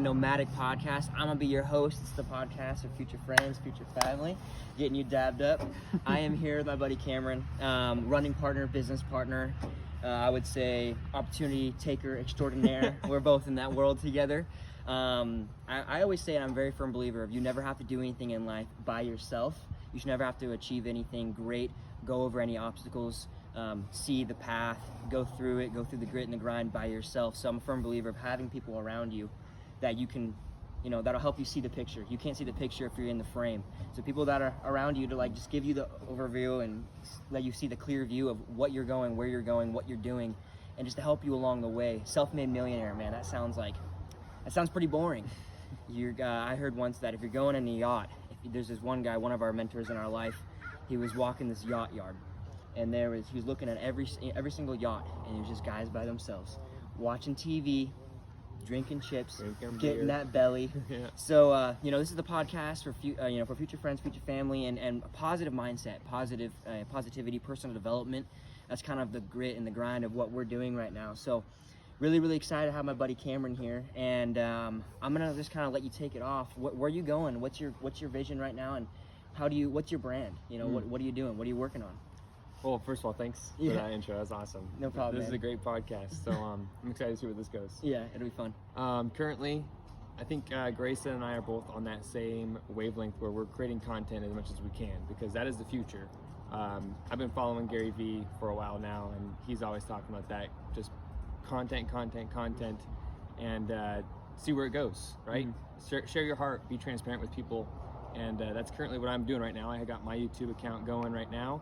NOMADIC podcast. I'm gonna be your host. It's the podcast of future friends, future family, getting you dabbed up. I am here with my buddy Cameron, running partner, business partner. I would say opportunity taker extraordinaire. We're both in that world together. I always say, and I'm a very firm believer of, you never have to do anything in life by yourself. You should never have to achieve anything great, go over any obstacles, see the path, go through it, go through the grit and the grind by yourself. So I'm a firm believer of having people around you that you can, that'll help you see the picture. You can't see the picture if you're in the frame. So people that are around you to just give you the overview and let you see the clear view of what you're going, where you're going, what you're doing, and just to help you along the way. Self-made millionaire, man, that sounds pretty boring. I heard once that if you're going in a yacht, there's this one guy, one of our mentors in our life, he was walking this yacht yard, and he was looking at every single yacht, and it was just guys by themselves, watching TV, drinking chips, getting that belly. Yeah. So this is the podcast for future friends, future family, and a positive mindset, positivity, personal development. That's kind of the grit and the grind of what we're doing right now. So really, really excited to have my buddy Cameron here, and I'm gonna just kind of let you take it off. Where are you going? What's your vision right now, and what's your brand? What are you doing? What are you working on? Well, first of all, thanks for that intro. That's awesome. No problem. This is a great podcast, so I'm excited to see where this goes. Yeah, it'll be fun. Currently, I think Grayson and I are both on that same wavelength where we're creating content as much as we can, because that is the future. I've been following Gary Vee for a while now, and he's always talking about that, just content, and see where it goes, right? Mm-hmm. Share your heart, be transparent with people, and that's currently what I'm doing right now. I got my YouTube account going right now.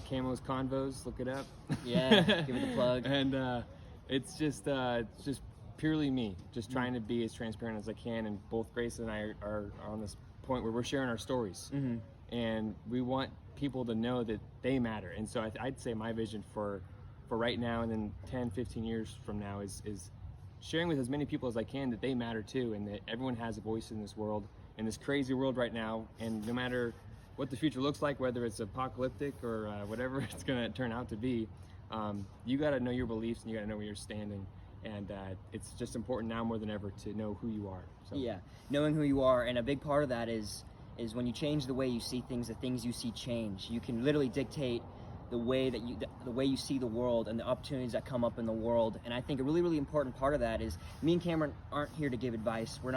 Camo's Convos, look it up. Yeah, give it a plug. And it's just purely me, just trying to be as transparent as I can. And both Grace and I are on this point where we're sharing our stories, and we want people to know that they matter. And so I'd say my vision for right now, and then 10, 15 years from now, is sharing with as many people as I can that they matter too, and that everyone has a voice in this world, in this crazy world right now. And no matter what the future looks like, whether it's apocalyptic or whatever it's going to turn out to be, you got to know your beliefs, and you got to know where you're standing. And it's just important now more than ever to know who you are. So. Yeah, knowing who you are, and a big part of that is when you change the way you see things, the things you see change. You can literally dictate the way you see the world and the opportunities that come up in the world. And I think a really, really important part of that is, me and Cameron aren't here to give advice. We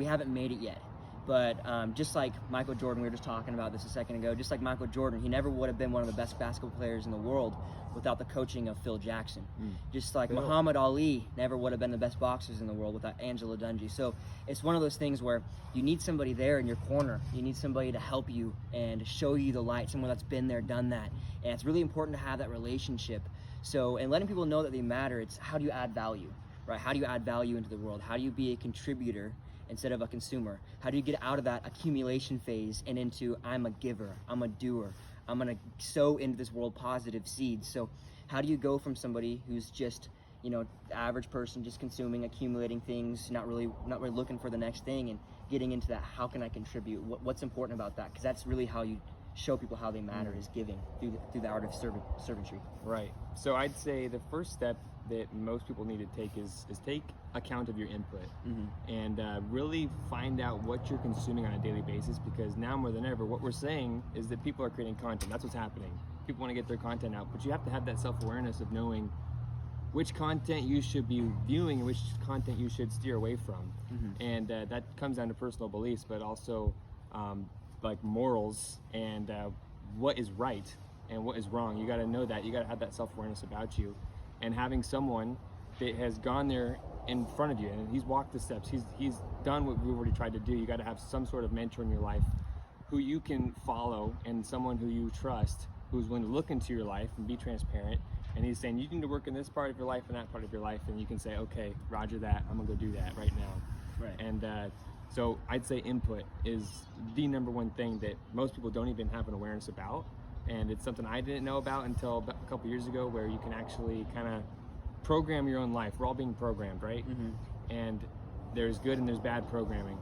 haven't made it yet. But just like Michael Jordan, we were just talking about this a second ago, just like Michael Jordan, he never would have been one of the best basketball players in the world without the coaching of Phil Jackson. Just like Muhammad Ali never would have been the best boxers in the world without Angela Dungy. So it's one of those things where you need somebody there in your corner. You need somebody to help you and show you the light, someone that's been there, done that. And it's really important to have that relationship. So, and letting people know that they matter, it's how do you add value, right? How do you add value into the world? How do you be a contributor instead of a consumer? How do you get out of that accumulation phase and into, I'm a giver, I'm a doer, I'm gonna sow into this world positive seeds? So how do you go from somebody who's just, the average person, just consuming, accumulating things, not really looking for the next thing, and getting into that, how can I contribute? What's important about that? Because that's really how you show people how they matter, is giving through the art of servantry. Right. So I'd say the first step that most people need to take is take account of your input, and really find out what you're consuming on a daily basis, because now more than ever what we're saying is that people are creating content. That's what's happening. People want to get their content out, but you have to have that self-awareness of knowing which content you should be viewing and which content you should steer away from. And that comes down to personal beliefs, but also like morals and what is right and what is wrong. You got to know that. You got to have that self-awareness about you, and having someone that has gone there in front of you and he's walked the steps, he's done what we've already tried to do. You got to have some sort of mentor in your life who you can follow, and someone who you trust, who's willing to look into your life and be transparent. And he's saying, you need to work in this part of your life and that part of your life, and you can say, okay, roger that, I'm gonna go do that right now. Right. And so I'd say input is the number one thing that most people don't even have an awareness about. And it's something I didn't know about until a couple years ago, where you can actually kind of program your own life. We're all being programmed, right? And there's good and there's bad programming.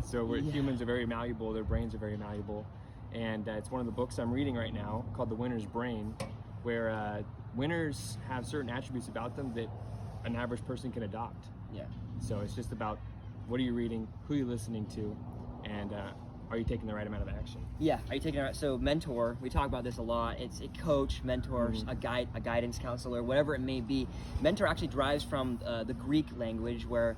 So humans are very malleable, their brains are very malleable. And it's one of the books I'm reading right now called The Winner's Brain, where winners have certain attributes about them that an average person can adopt. Yeah. So it's just about what are you reading, who are you listening to, and are you taking the right amount of action? Yeah, are you taking it right? So mentor, we talk about this a lot. It's a coach, mentor, a guide, a guidance counselor, whatever it may be. Mentor actually derives from the Greek language, where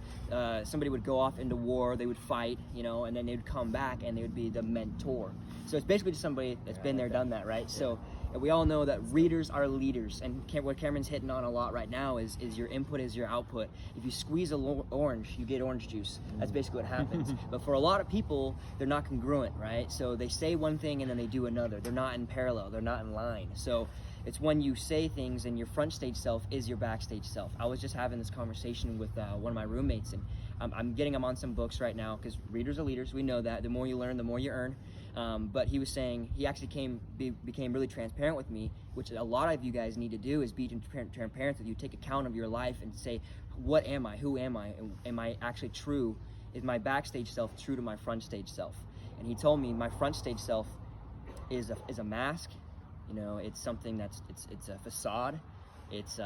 somebody would go off into war, they would fight, and then they would come back and they would be the mentor. So it's basically just somebody that's been there, done that, right? Yeah. So we all know that readers are leaders, and what Cameron's hitting on a lot right now is your input is your output. If you squeeze a orange, you get orange juice. That's basically what happens. But for a lot of people, they're not congruent, right? So they say one thing and then they do another. They're not in parallel. They're not in line. So it's when you say things and your front stage self is your backstage self. I was just having this conversation with one of my roommates, and I'm getting him on some books right now, because readers are leaders. We know that. The more you learn, the more you earn. But he was saying, he actually became really transparent with me, which a lot of you guys need to do, is be transparent with you. Take account of your life and say, what am I? Who am I? And am I actually true? Is my backstage self true to my front stage self? And he told me my front stage self is a mask. It's something it's a facade. It's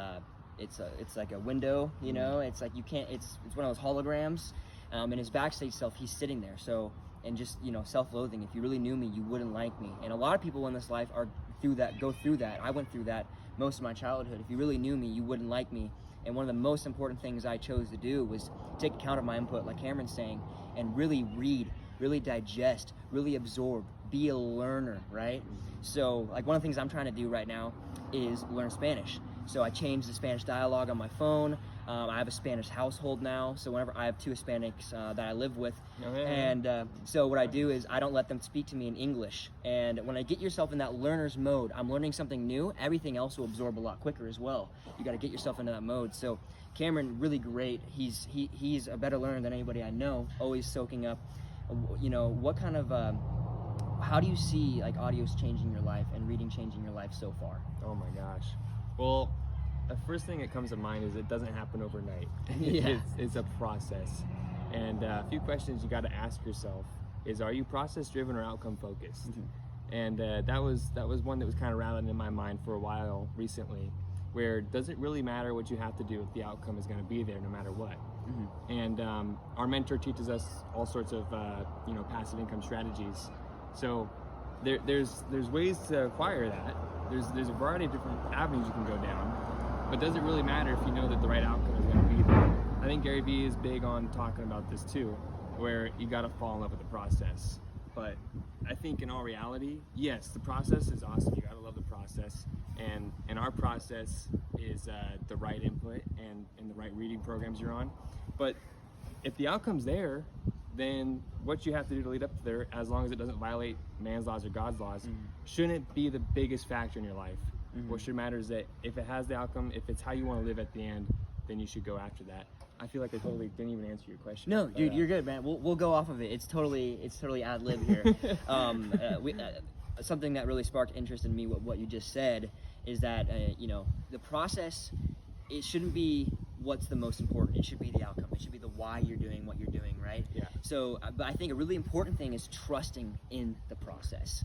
like a window. It's like you can't. It's one of those holograms. And his backstage self, he's sitting there. So. And just self-loathing. If you really knew me, you wouldn't like me. And a lot of people in this life go through that. I went through that most of my childhood. If you really knew me, you wouldn't like me. And one of the most important things I chose to do was take account of my input, like Cameron's saying, and really read, really digest, really absorb, be a learner, right? So like one of the things I'm trying to do right now is learn Spanish. So I changed the Spanish dialogue on my phone. I have a Spanish household now, so whenever I have 2 Hispanics that I live with, and so what I do is I don't let them speak to me in English. And when I get yourself in that learner's mode, I'm learning something new, everything else will absorb a lot quicker as well. You got to get yourself into that mode. So Cameron, really great. He's a better learner than anybody I know, always soaking up. What kind of, how do you see like audios changing your life and reading changing your life so far? Oh my gosh. Well, the first thing that comes to mind is it doesn't happen overnight. Yeah. It's a process. And a few questions you got to ask yourself is, are you process driven or outcome focused? And that was one that was kind of rattling in my mind for a while recently, where does it really matter what you have to do if the outcome is going to be there no matter what? And our mentor teaches us all sorts of passive income strategies. So there's ways to acquire that. There's a variety of different avenues you can go down. But does it really matter if you know that the right outcome is going to be there? I think Gary Vee is big on talking about this too, where you got to fall in love with the process. But I think in all reality, yes, the process is awesome. You got to love the process. And our process is the right input and the right reading programs you're on. But if the outcome's there, then what you have to do to lead up to there, as long as it doesn't violate man's laws or God's laws, shouldn't be the biggest factor in your life. What should matter is that if it has the outcome, if it's how you want to live at the end, then you should go after that. I feel like I totally didn't even answer your question. No, dude, you're good, man. We'll go off of it. It's totally ad lib here. Something that really sparked interest in me, what you just said, is that the process, it shouldn't be what's the most important. It should be the outcome. It should be the why you're doing what you're doing, right? Yeah. So, but I think a really important thing is trusting in the process.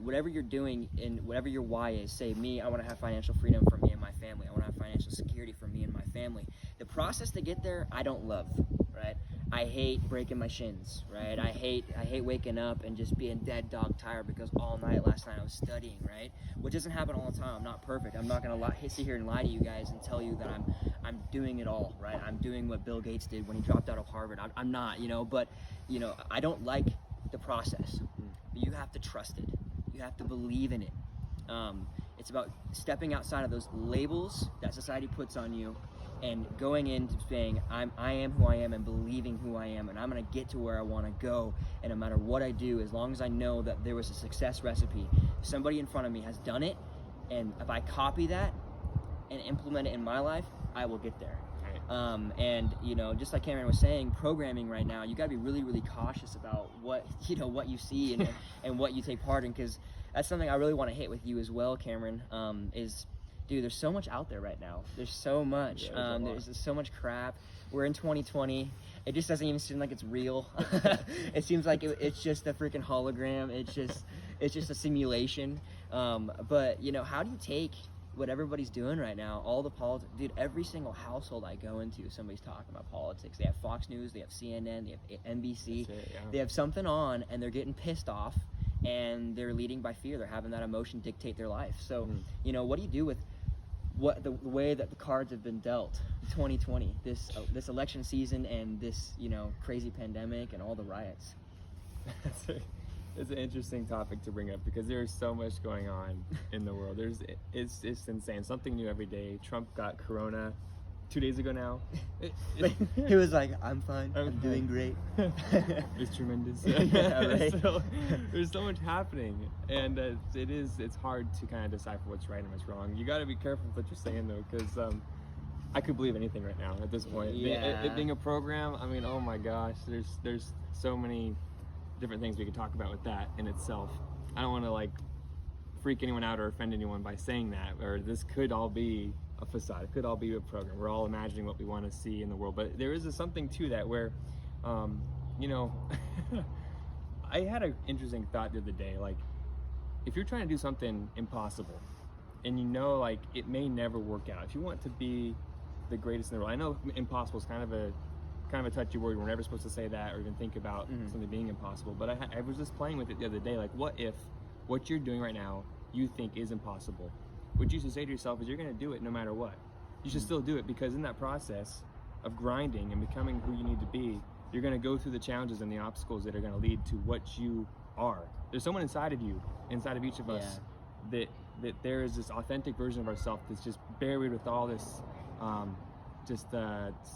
Whatever you're doing and whatever your why is, say me, I want to have financial freedom for me and my family. I want to have financial security for me and my family. The process to get there, I don't love, right? I hate breaking my shins, right? I hate waking up and just being dead dog tired because all night last night I was studying, right? Which doesn't happen all the time. I'm not perfect. I'm not gonna sit here and lie to you guys and tell you that I'm doing it all, right? I'm doing what Bill Gates did when he dropped out of Harvard. I'm not, but I don't like the process. But you have to trust it. You have to believe in it. It's about stepping outside of those labels that society puts on you and going into saying, I am who I am, and believing who I am, and I'm gonna get to where I wanna go. And no matter what I do, as long as I know that there was a success recipe, somebody in front of me has done it, and if I copy that and implement it in my life, I will get there. And just like Cameron was saying, programming right now, you got to be really, really cautious about what you see and what you take part in, because that's something I really want to hit with you as well, Cameron. Dude, there's so much out there right now. There's so much. There's so much crap. We're in 2020. It just doesn't even seem like it's real. It seems like it's just a freaking hologram. It's just a simulation. But how do you take what everybody's doing right now, all the politics, dude, every single household I go into, somebody's talking about politics. They have Fox News, they have CNN, they have NBC, they have something on, and they're getting pissed off, and they're leading by fear. They're having that emotion dictate their life. So, you know, what do you do with the way that the cards have been dealt 2020, this election season, and this, you know, crazy pandemic and all the riots? It's an interesting topic to bring up because there's so much going on in the world. It's insane. Something new every day. Trump got corona 2 days ago now. He was like, I'm fine. I'm doing great. It's tremendous. Yeah, right? So, there's so much happening, and it's hard to kind of decipher what's right and what's wrong. You got to be careful with what you're saying though, because I could believe anything right now at this point. Yeah. It being a program, I mean, oh my gosh, there's so many different things we could talk about with that in itself. I don't want to like freak anyone out or offend anyone by saying that, or this could all be a facade. It could all be a program. We're all imagining what we want to see in the world, but there is something to that where, you know, I had an interesting thought the other day. Like, if you're trying to do something impossible, and you know, like, it may never work out. If you want to be the greatest in the world, I know impossible is kind of a touchy word. We're never supposed to say that or even think about something being impossible. But I was just playing with it the other day. Like, what if what you're doing right now you think is impossible? What you should say to yourself is you're going to do it no matter what. You should still do it, because in that process of grinding and becoming who you need to be, you're going to go through the challenges and the obstacles that are going to lead to what you are. There's someone inside of you, inside of each of us, that there is this authentic version of ourselves that's just buried with all this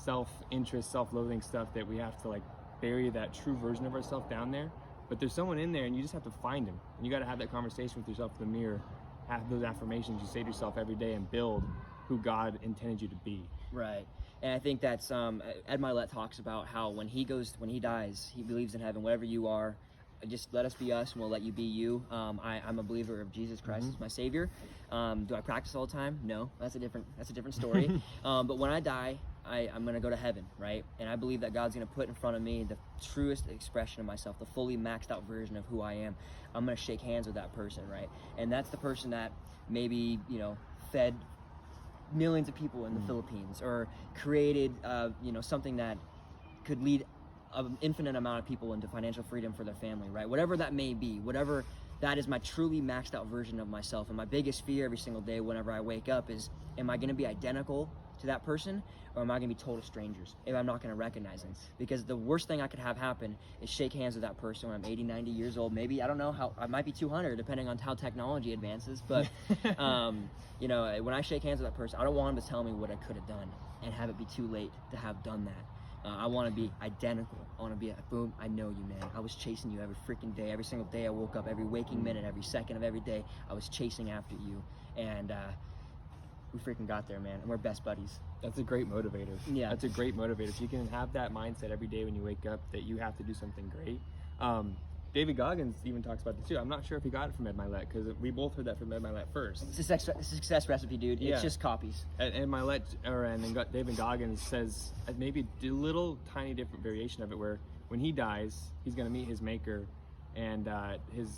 self-interest, self-loathing stuff that we have to like bury that true version of ourselves down there. But there's someone in there, and you just have to find him. And you got to have that conversation with yourself in the mirror, have those affirmations you say to yourself every day, and build who God intended you to be. Right. And I think that's Ed Milet talks about how when he dies, he believes in heaven. Whatever you are, just let us be us, and we'll let you be you. I'm a believer of Jesus Christ as my Savior. Do I practice all the time? No, that's a different story. But when I die, I'm gonna go to heaven, right? And I believe that God's gonna put in front of me the truest expression of myself, the fully maxed out version of who I am. I'm gonna shake hands with that person, right? And that's the person that maybe, you know, fed millions of people in the Philippines, or created, you know, something that could lead an infinite amount of people into financial freedom for their family, right? Whatever that may be, whatever that is, my truly maxed out version of myself. And my biggest fear every single day whenever I wake up is, am I gonna be identical to that person, or am I gonna be total strangers if I'm not gonna recognize them? Because the worst thing I could have happen is shake hands with that person when I'm 80, 90 years old. Maybe, I don't know, how I might be 200 depending on how technology advances, but you know, when I shake hands with that person, I don't want them to tell me what I could have done and have it be too late to have done that. I want to be identical. I want to be like, boom, I know you, man. I was chasing you every freaking day. Every single day I woke up, every waking minute, every second of every day, I was chasing after you. And we freaking got there, man. And we're best buddies. That's a great motivator. Yeah. That's a great motivator. If you can have that mindset every day when you wake up that you have to do something great. David Goggins even talks about this too. I'm not sure if he got it from Ed Milet, because we both heard that from Ed Milet first. It's a success recipe, dude. Yeah. It's just copies. And Milet, and David Goggins says maybe a little tiny different variation of it, where when he dies, he's going to meet his maker, and his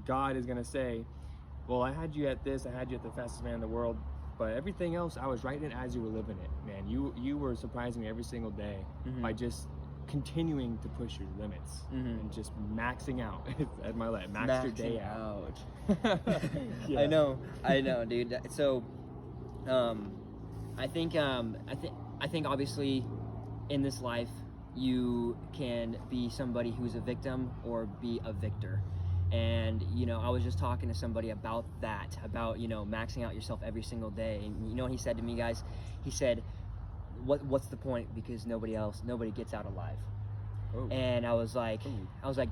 God is going to say, well, I had you at this, I had you at the fastest man in the world, but everything else, I was writing it as you were living it, man. You were surprising me every single day by just continuing to push your limits and just maxing out. At my life, max your day out. Yeah. I know, dude. So, I think obviously, in this life, you can be somebody who's a victim or be a victor. And, you know, I was just talking to somebody about that, about, you know, maxing out yourself every single day. And you know what he said to me, guys? He said, what's the point? Because nobody gets out alive. Oh. And I was like,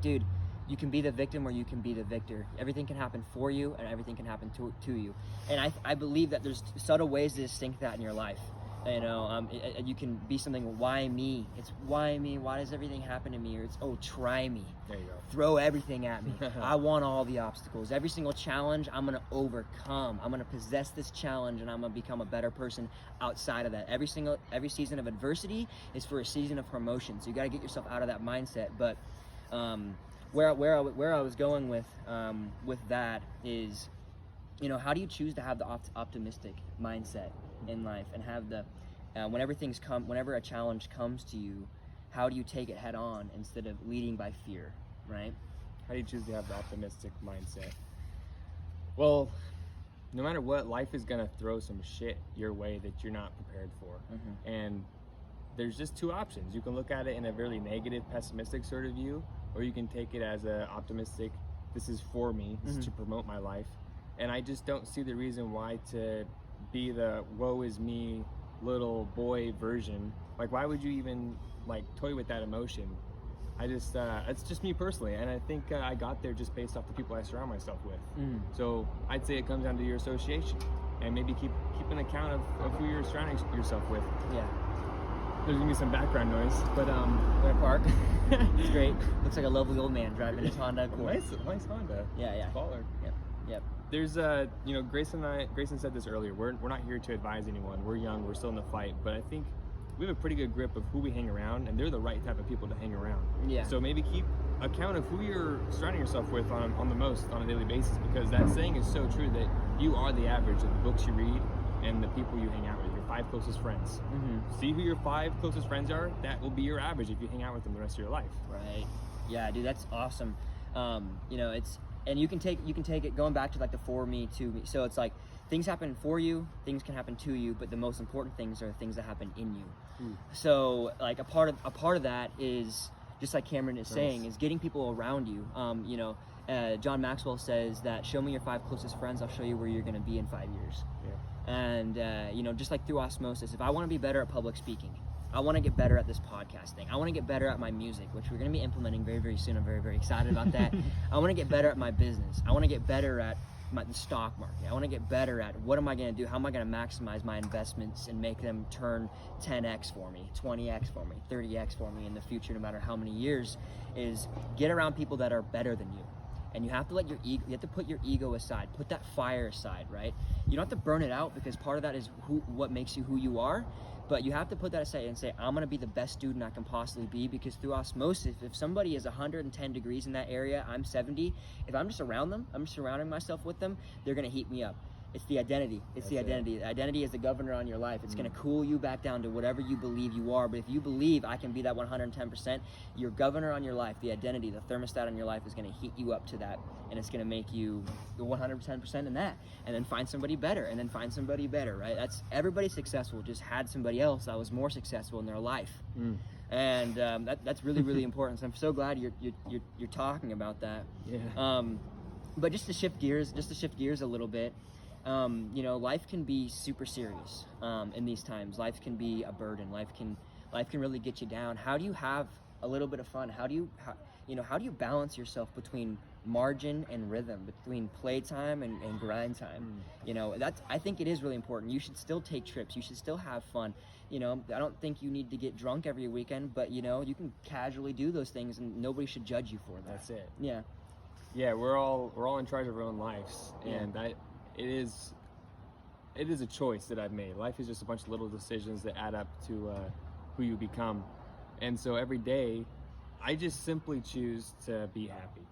dude, you can be the victim or you can be the victor. Everything can happen for you, and everything can happen to you. And I believe that there's subtle ways to distinct that in your life. You know, you can be something, why me? It's why me? Why does everything happen to me? Or it's, oh, try me. There you go. Throw everything at me. I want all the obstacles. Every single challenge, I'm going to overcome. I'm going to possess this challenge, and I'm going to become a better person outside of that. Every season of adversity is for a season of promotion. So you got to get yourself out of that mindset. But where I was going with that is, how do you choose to have the optimistic mindset in life and have the whenever a challenge comes to you, how do you take it head on instead of leading by fear, right? How do you choose to have the optimistic mindset? Well, no matter what, life is gonna throw some shit your way that you're not prepared for. And there's just two options. You can look at it in a really negative, pessimistic sort of view, or you can take it as a optimistic, this is for me, this is to promote my life. And I just don't see the reason why to be the woe is me little boy version. Like, why would you even like toy with that emotion? I just it's just me personally, and I think I got there just based off the people I surround myself with. So I'd say it comes down to your association, and maybe keep an account of who you're surrounding yourself with. Yeah. There's gonna be some background noise, but we're in a park. It's great. Looks like a lovely old man driving his Honda Accord. Nice Honda. Yeah. Baller. Yep. There's Grayson said this earlier. We're not here to advise anyone. We're young. We're still in the fight, but I think we have a pretty good grip of who we hang around, and they're the right type of people to hang around. Yeah. So maybe keep account of who you're surrounding yourself with on the most on a daily basis, because that saying is so true that you are the average of the books you read and the people you hang out with, your 5 closest friends. See who your 5 closest friends are. That will be your average if you hang out with them the rest of your life. Right. Yeah, dude, that's awesome. It's, and you can take it going back to like the for me, to me. So it's like things happen for you, things can happen to you, but the most important things are the things that happen in you. So like a part of that is, just like Cameron is saying, is getting people around you. John Maxwell says that show me your 5 closest friends, I'll show you where you're going to be in 5 years. And just like through osmosis, if I want to be better at public speaking, I want to get better at this podcast thing, I want to get better at my music, which we're going to be implementing very, very soon. I'm very, very excited about that. I want to get better at my business. I want to get better at the stock market. I want to get better at what am I going to do? How am I going to maximize my investments and make them turn 10x for me, 20x for me, 30x for me in the future, no matter how many years, is get around people that are better than you. And you have to you have to put your ego aside, put that fire aside, right? You don't have to burn it out, because part of that is what makes you who you are. But you have to put that aside and say, I'm going to be the best student I can possibly be, because through osmosis, if somebody is 110 degrees in that area, I'm 70. If I'm just around them, I'm surrounding myself with them, they're going to heat me up. It's the identity. The identity is the governor on your life. It's going to cool you back down to whatever you believe you are. But if you believe I can be that 110%, your governor on your life, the identity, the thermostat on your life is going to heat you up to that. And it's going to make you 110% in that. And then find somebody better, and then find somebody better, right? That's everybody successful just had somebody else that was more successful in their life. And that's really, really important. So I'm so glad you're talking about that. Yeah. But just to shift gears a little bit, life can be super serious in these times. Life can be a burden. Life can really get you down. How do you have a little bit of fun? How do you balance yourself between margin and rhythm, between playtime and grind time? I think it is really important. You should still take trips. You should still have fun. I don't think you need to get drunk every weekend, but you can casually do those things, and nobody should judge you for that. That's it. Yeah. We're all in charge of our own lives, and it is a choice that I've made. Life is just a bunch of little decisions that add up to who you become. And so every day, I just simply choose to be happy,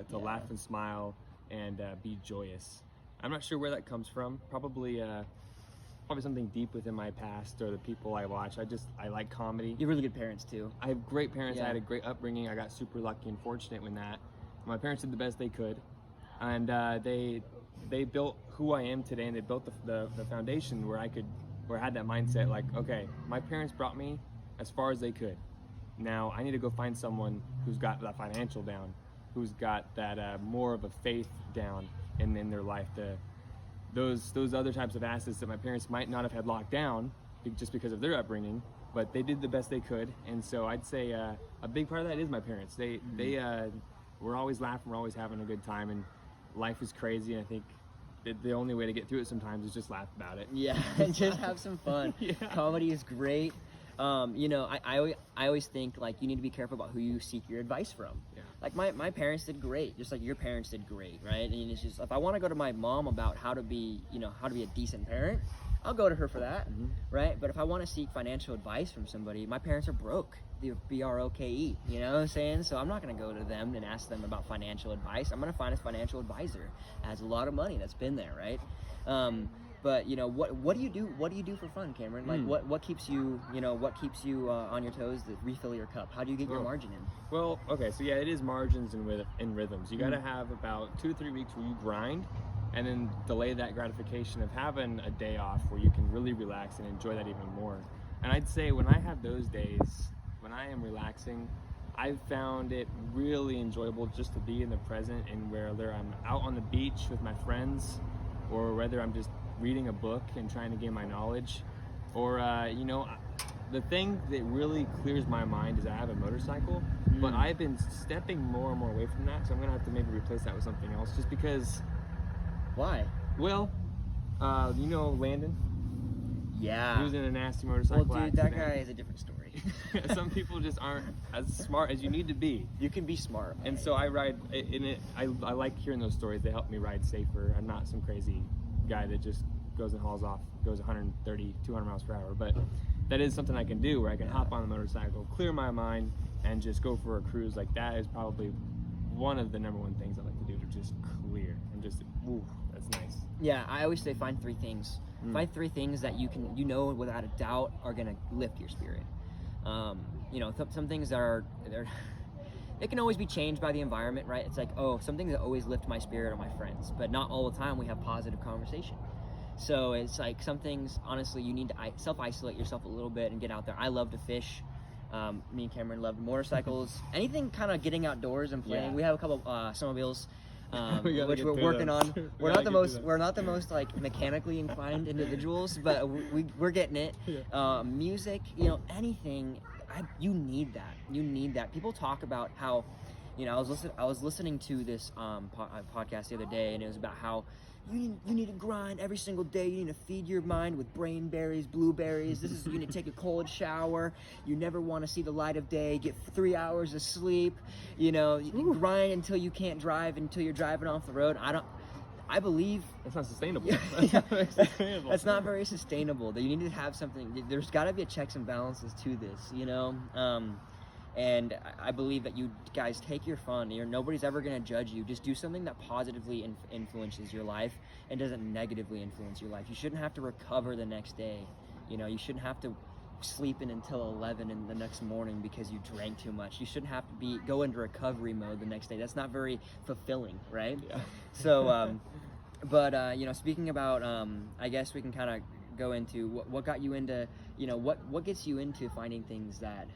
to laugh and smile, and be joyous. I'm not sure where that comes from. Probably something deep within my past or the people I watch. I like comedy. You have really good parents too. I have great parents. Yeah. I had a great upbringing. I got super lucky and fortunate with that. My parents did the best they could, and they built who I am today, and they built the foundation where I had that mindset, like, okay, my parents brought me as far as they could. Now I need to go find someone who's got that financial down, who's got that more of a faith down in their life. Those other types of assets that my parents might not have had locked down just because of their upbringing, but they did the best they could. And so I'd say a big part of that is my parents. We're always laughing, we're always having a good time, and life is crazy, and I think the only way to get through it sometimes is just laugh about it. Yeah, and just have some fun. Comedy is great. I always think, like, you need to be careful about who you seek your advice from. Like my parents did great, just like your parents did great, right? And it's just, if I want to go to my mom about how to be a decent parent, I'll go to her for that, Mhm. right? But if I want to seek financial advice from somebody, my parents are broke. They're BROKE, you know what I'm saying? So I'm not going to go to them and ask them about financial advice. I'm going to find a financial advisor that has a lot of money that's been there, right? But you know, what do you do? What do you do for fun, Cameron? Like, what keeps you, you know, what keeps you on your toes to refill your cup? How do you get your margin in? Well, okay, so yeah, it is margins and rhythms. You got to have about 2 to 3 weeks where you grind, and then delay that gratification of having a day off where you can really relax and enjoy that even more. And I'd say when I have those days, when I am relaxing, I've found it really enjoyable just to be in the present, and whether I'm out on the beach with my friends, or whether I'm just reading a book and trying to gain my knowledge, or you know, the thing that really clears my mind is I have a motorcycle, but I've been stepping more and more away from that, so I'm gonna have to maybe replace that with something else, just because. Why? Well, you know Landon? Yeah. He was in a nasty motorcycle Well, dude, accident. that guy is a different story. Some people just aren't as smart as you need to be. You can be smart. And so I ride in it. I like hearing those stories. They help me ride safer. I'm not some crazy guy that just goes and hauls off, goes 130, 200 miles per hour. But that is something I can do, where I can hop on the motorcycle, clear my mind, and just go for a cruise. Like, that is probably one of the number one things I like to do, to just clear and just, ooh, that's nice. Yeah, I always say find 3 things. Find 3 things that you know without a doubt are gonna lift your spirit. You know, some things are it can always be changed by the environment, right? It's like, oh, some things that always lift my spirit are my friends, but not all the time we have positive conversation. So it's like some things, honestly, you need to self-isolate yourself a little bit and get out there. I love to fish. Me and Cameron love motorcycles. Anything kind of getting outdoors and playing. Yeah. We have a couple snowmobiles, which get we're through working those. on. We're not the most like mechanically inclined individuals, but we're getting it. Yeah. Music, you know, anything. You need that. You need that. People talk about how, you know, I was listening to this podcast the other day, and it was about how you need to grind every single day. You need to feed your mind with brain berries, blueberries. You need to take a cold shower. You never want to see the light of day. Get 3 hours of sleep. You know, you grind until you can't drive, until you're driving off the road. I believe That's not sustainable. that's not very sustainable. That you need to have something. There's got to be a checks and balances to this, you know. And I believe that you guys take your fun. Nobody's ever going to judge you. Just do something that positively influences your life and doesn't negatively influence your life. You shouldn't have to recover the next day. You know, you shouldn't have to sleep in until 11 in the next morning because you drank too much. You shouldn't have to go into recovery mode the next day. That's not very fulfilling, right? Yeah. So, but you know, speaking about, I guess we can kind of go into what got you into, you know, what gets you into finding things that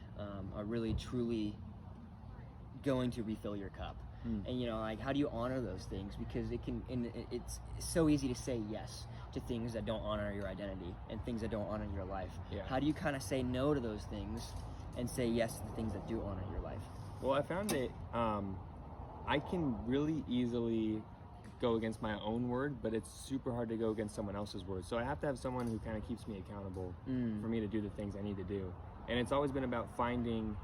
are really truly going to refill your cup. And you know, like, how do you honor those things? Because it's so easy to say yes to things that don't honor your identity and things that don't honor your life. Yeah. How do you kind of say no to those things and say yes to the things that do honor your life? Well, I found that I can really easily go against my own word, but it's super hard to go against someone else's word. So I have to have someone who kind of keeps me accountable for me to do the things I need to do. And it's always been about finding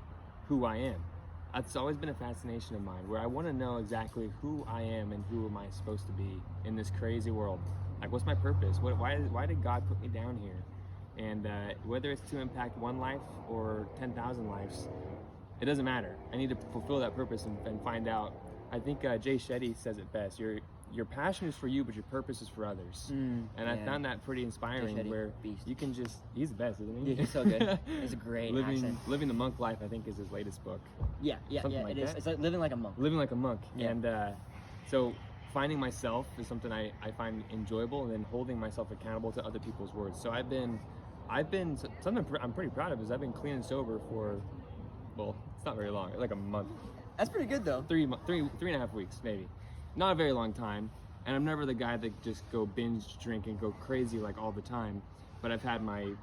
who I am. That's always been a fascination of mine, where I want to know exactly who I am and who am I supposed to be in this crazy world. Like, what's my purpose? Why did God put me down here? And whether it's to impact one life or 10,000 lives, it doesn't matter. I need to fulfill that purpose and find out. I think Jay Shetty says it best. Your passion is for you, but your purpose is for others. I found that pretty inspiring, where you can just, he's the best, isn't he? Yeah, he's so good. He's a great accent. Living the Monk Life, I think, is his latest book. Something like that. It is. It's like living like a monk. Living like a monk. Yeah. And so finding myself is something I find enjoyable, and then holding myself accountable to other people's words. So I've been something I'm pretty proud of is I've been clean and sober for, well, it's not very long, like a month. That's pretty good though. 3.5 weeks, maybe. Not a very long time, and I'm never the guy that just go binge drink and go crazy like all the time. But I've had my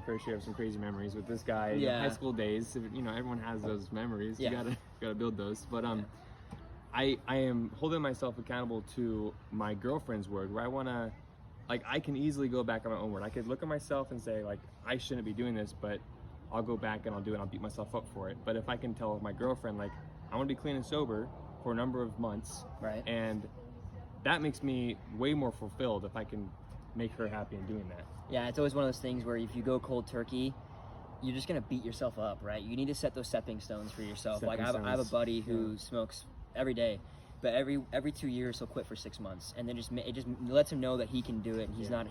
fair share of some crazy memories with this guy in high school days. You know, everyone has those memories. Yeah. You gotta build those. But I am holding myself accountable to my girlfriend's word, where I wanna, like, I can easily go back on my own word. I could look at myself and say, like, I shouldn't be doing this, but I'll go back and I'll do it. I'll beat myself up for it. But if I can tell my girlfriend, like, I want to be clean and sober for a number of months, Right. and that makes me way more fulfilled if I can make her happy in doing that. Yeah, it's always one of those things where if you go cold turkey, you're just gonna beat yourself up, right? You need to set those stepping stones for yourself. Like I have a buddy who smokes every day, but every 2 years he'll quit for 6 months, and then it just lets him know that he can do it, and he's not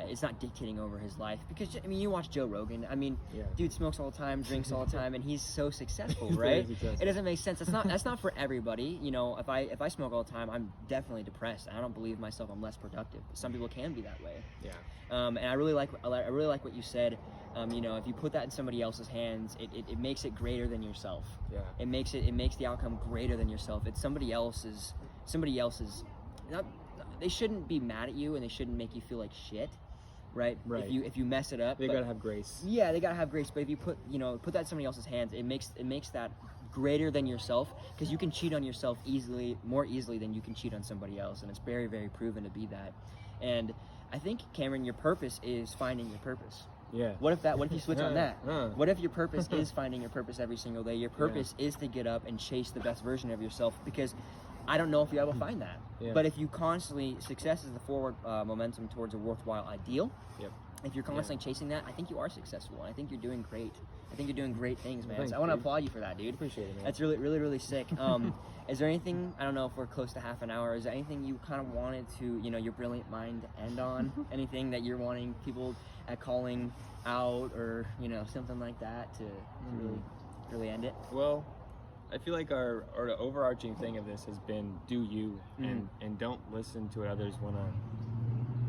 it's not dictating over his life. Because I mean, you watch Joe Rogan. I mean, dude smokes all the time, drinks all the time, and he's so successful, right? It doesn't make sense. That's not for everybody. You know, if I smoke all the time, I'm definitely depressed. I don't believe myself. I'm less productive. Some people can be that way. Yeah. And I really like what you said. You know, if you put that in somebody else's hands, it makes it greater than yourself. Yeah. It makes the outcome greater than yourself. It's somebody else's. They shouldn't be mad at you, and they shouldn't make you feel like shit. Right. If you mess it up, they gotta have grace. Yeah, they gotta have grace. But if you put that in somebody else's hands, it makes that greater than yourself, because you can cheat on yourself more easily than you can cheat on somebody else, and it's very, very proven to be that. And I think, Cameron, your purpose is finding your purpose. Yeah. What if you switch on that? What if your purpose is finding your purpose every single day? Your purpose is to get up and chase the best version of yourself, because I don't know if you ever find that. But if you constantly, success is the forward momentum towards a worthwhile ideal. If you're constantly chasing that, I think you are successful, and I think you're doing great. I think you're doing great things, man. Thanks, so I want to applaud you for that, dude. Appreciate it, man. That's really, really, really sick. Is there anything, I don't know if we're close to half an hour, is there anything you kind of wanted to, your brilliant mind to end on? Anything that you're wanting people calling out, or, something like that to really end it? Well, I feel like our overarching thing of this has been do you, and don't listen to what others want to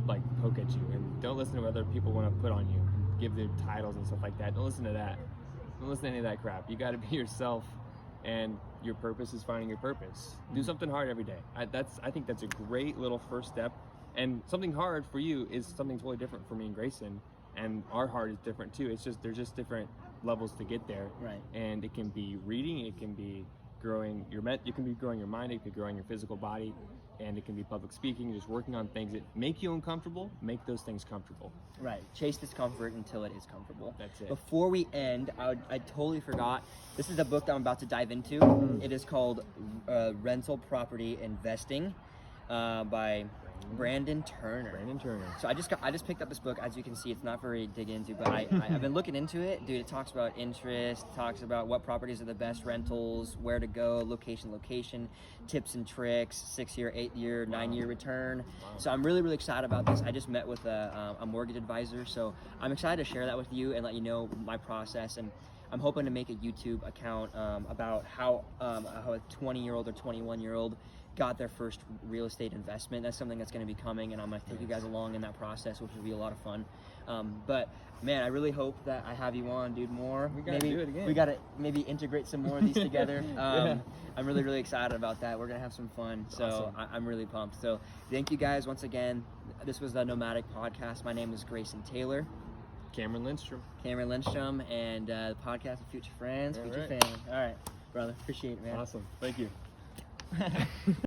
like poke at you, and don't listen to what other people want to put on you, give them titles and stuff like that. Don't listen to that. Don't listen to any of that crap. You got to be yourself, and your purpose is finding your purpose. Do something hard every day. I think that's a great little first step, and something hard for you is something totally different for me and Grayson, and our heart is different too. It's just there's just different levels to get there, right? And it can be reading, it can be growing your mind, it can be growing your physical body, and it can be public speaking, just working on things that make you uncomfortable. Make those things comfortable. Right. Chase discomfort until it is comfortable. That's it. Before we end, I totally forgot. This is a book that I'm about to dive into. It is called Rental Property Investing by Brandon Turner. So I just picked up this book. As you can see, it's not very dig into, but I've been looking into it. Dude, it talks about interest, talks about what properties are the best rentals, where to go, location, tips and tricks, 6-year, 8-year, 9-year return. So I'm really, really excited about this. I just met with a mortgage advisor, so I'm excited to share that with you and let you know my process. And I'm hoping to make a YouTube account about how a 20-year-old or 21-year-old got their first real estate investment. That's something that's going to be coming, and I'm going to take you guys along in that process, which will be a lot of fun. But man, I really hope that I have you on, dude, more. We gotta do it again. We gotta maybe integrate some more of these together. I'm really, really excited about that. We're gonna have some fun. So awesome. I'm really pumped. So thank you guys once again. This was the Nomadic Podcast. My name is Grayson Taylor. Cameron Lindstrom, and the podcast of Future Friends, Future Family. All right, brother. Appreciate it, man. Awesome. Thank you.